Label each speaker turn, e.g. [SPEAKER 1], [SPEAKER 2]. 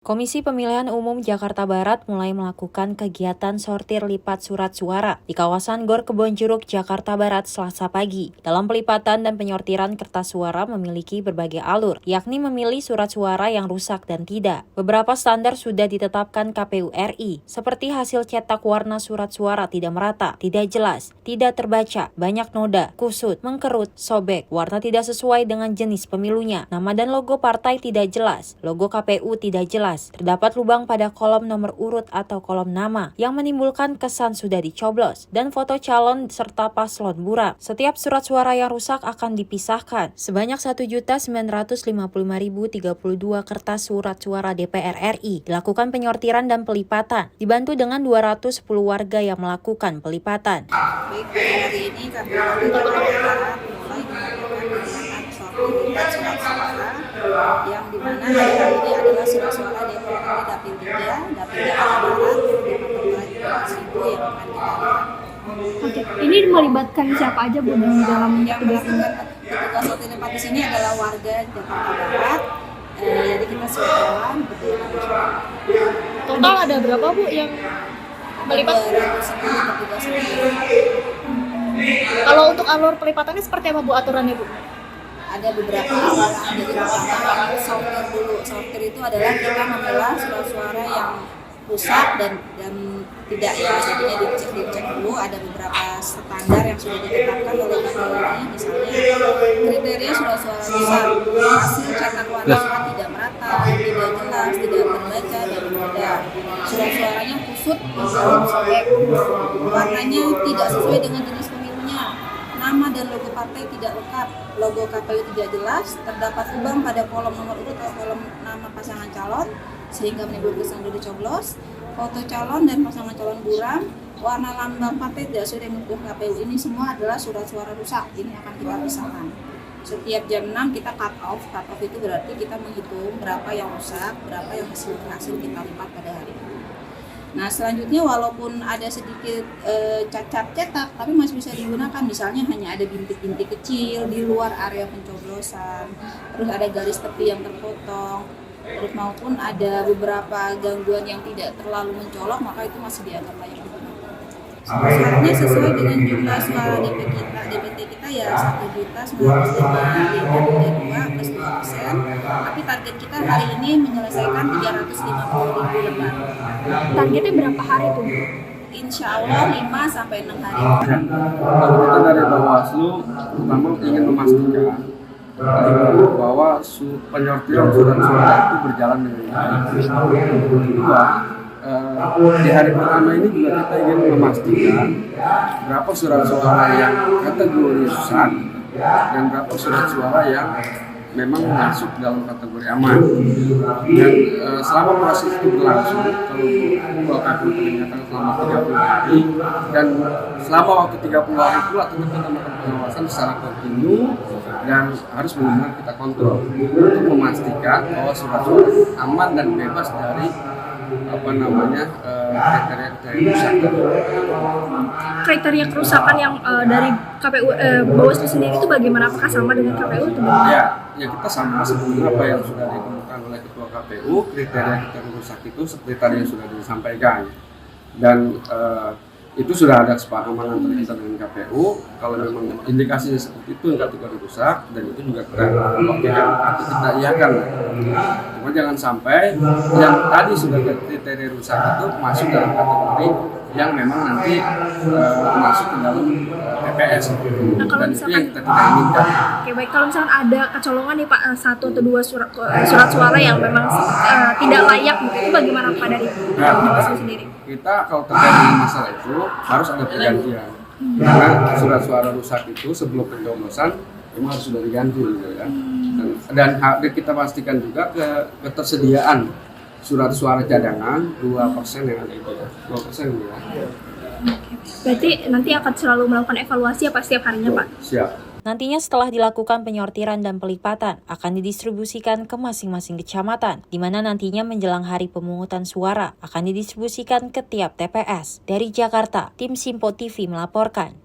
[SPEAKER 1] Komisi Pemilihan Umum Jakarta Barat mulai melakukan kegiatan sortir lipat surat suara di kawasan Gor Kebonjeruk, Jakarta Barat, Selasa pagi. Dalam pelipatan dan penyortiran kertas suara memiliki berbagai alur, yakni memilih surat suara yang rusak dan tidak. Beberapa standar sudah ditetapkan KPU RI, seperti hasil cetak warna surat suara tidak merata, tidak jelas, tidak terbaca, banyak noda, kusut, mengkerut, sobek, warna tidak sesuai dengan jenis pemilunya, nama dan logo partai tidak jelas, logo KPU tidak jelas. Terdapat lubang pada kolom nomor urut atau kolom nama yang menimbulkan kesan sudah dicoblos, dan foto calon serta paslon buram. Setiap surat suara yang rusak akan dipisahkan. Sebanyak 1.955.032 kertas surat suara DPR RI dilakukan penyortiran dan pelipatan, dibantu dengan 210 warga yang melakukan pelipatan.
[SPEAKER 2] Baik, hari ini kami mulai melakukan kegiatan sortir surat suara yang dimana hari ini adalah surat suara DPR Dapil 3, Dapil Jakarta Barat, Departemen Sibu yang akan kita lihat.
[SPEAKER 3] Oke, ini melibatkan siapa aja Bu di dalam
[SPEAKER 2] Yang melakukan petugas sortir lipat di sini adalah warga Jakarta Barat. Jadi kita siapkan
[SPEAKER 3] total ada berapa Bu yang melibat?
[SPEAKER 2] 210 petugas sortir.
[SPEAKER 3] Kalau untuk alur pelipatannya seperti apa Bu aturannya Bu?
[SPEAKER 2] Ada beberapa awal. Jadi pertama sortir dulu. Sortir itu adalah kita memilah surat suara yang rusak dan tidak ya, jadinya dicek dulu. Ada beberapa standar yang sudah ditetapkan oleh KPU ini, misalnya kriteria surat suara rusak, hasil cetak warna surat tidak merata, tidak jelas, tidak terbaca, dan tidak surat suaranya kusut, sobek, warnanya tidak sesuai dengan jenis pemilunya, nama dan logo partai tidak lengkap, logo KPU tidak jelas, terdapat lubang pada kolom nomor urut atau kolom nama pasangan calon sehingga menimbulkan kesan sudah dicoblos, foto calon dan pasangan calon buram, warna lambang partai tidak sesuai dengan KPU. Ini semua adalah surat suara rusak. Ini akan kita pisahkan. Setiap jam 6 kita cut off. Cut off itu berarti kita menghitung berapa yang rusak, berapa yang hasil kita lipat pada hari ini. Nah, selanjutnya walaupun ada sedikit cacat cetak, tapi masih bisa digunakan. Misalnya hanya ada bintik-bintik kecil di luar area pencoblosan, terus ada garis tepi yang terpotong, terus maupun ada beberapa gangguan yang tidak terlalu mencolok, maka itu masih dianggap layak digunakan. Syaratnya sesuai dengan jumlah suara DPT kita ya 1.905.532 plus 2%. Tapi target kita hari ini menyelesaikan 350.000 lembar.
[SPEAKER 3] Targetnya berapa hari tuh?
[SPEAKER 2] Insya Allah 5 sampai 6 hari.
[SPEAKER 4] Kita dari Bawaslu pertama ingin memastikan bahwa penyortiran surat suara itu berjalan dengan baik. Kedua, di hari pertama ini juga kita ingin memastikan berapa surat suara yang kategori rusak dan berapa surat suara yang memang masuk dalam kategori aman. Dan selama proses itu berlangsung, kalau KPU ternyata selama 30 hari dan selama waktu 30 hari pula kita melakukan pengawasan secara kontinu dan harus benar-benar kita kontrol untuk memastikan bahwa surat suara aman dan bebas dari
[SPEAKER 3] Kriteria kerusakan yang dari KPU Bawaslu sendiri itu bagaimana? Apakah sama dengan KPU atau bagaimana?
[SPEAKER 4] Ya kita sama seperti apa yang sudah ditemukan oleh Ketua KPU. Kriteria rusak itu seperti tadi yang sudah disampaikan, dan itu sudah ada kesepakatan antara kita dengan KPU. Kalau memang indikasinya seperti itu yang kategori rusak, dan itu juga kita iakan. Cuma jangan sampai yang tadi sudah kriteria rusak itu masuk dalam kategori yang memang nanti masuk ke dalam TPS.
[SPEAKER 3] Nah, kalau
[SPEAKER 4] dan
[SPEAKER 3] misalkan,
[SPEAKER 4] itu yang kita tidak inginkan.
[SPEAKER 3] Oke, baik, kalau misalkan ada kecolongan nih Pak, 1 atau 2 surat suara yang memang tidak layak, itu bagaimana Pak dari Bawaslu sendiri?
[SPEAKER 4] Kita kalau terkait dengan masalah itu harus ada pergantian. Karena surat suara rusak itu sebelum pencoblosan memang harus sudah diganti gitu ya. Dan kita pastikan juga ketersediaan surat suara cadangan 2% yang ada itu ya. 2% ya.
[SPEAKER 1] Berarti nanti akan selalu melakukan evaluasi apa setiap harinya Pak?
[SPEAKER 4] Siap.
[SPEAKER 1] Nantinya setelah dilakukan penyortiran dan pelipatan, akan didistribusikan ke masing-masing kecamatan, di mana nantinya menjelang hari pemungutan suara, akan didistribusikan ke tiap TPS. Dari Jakarta, tim Simpo TV melaporkan.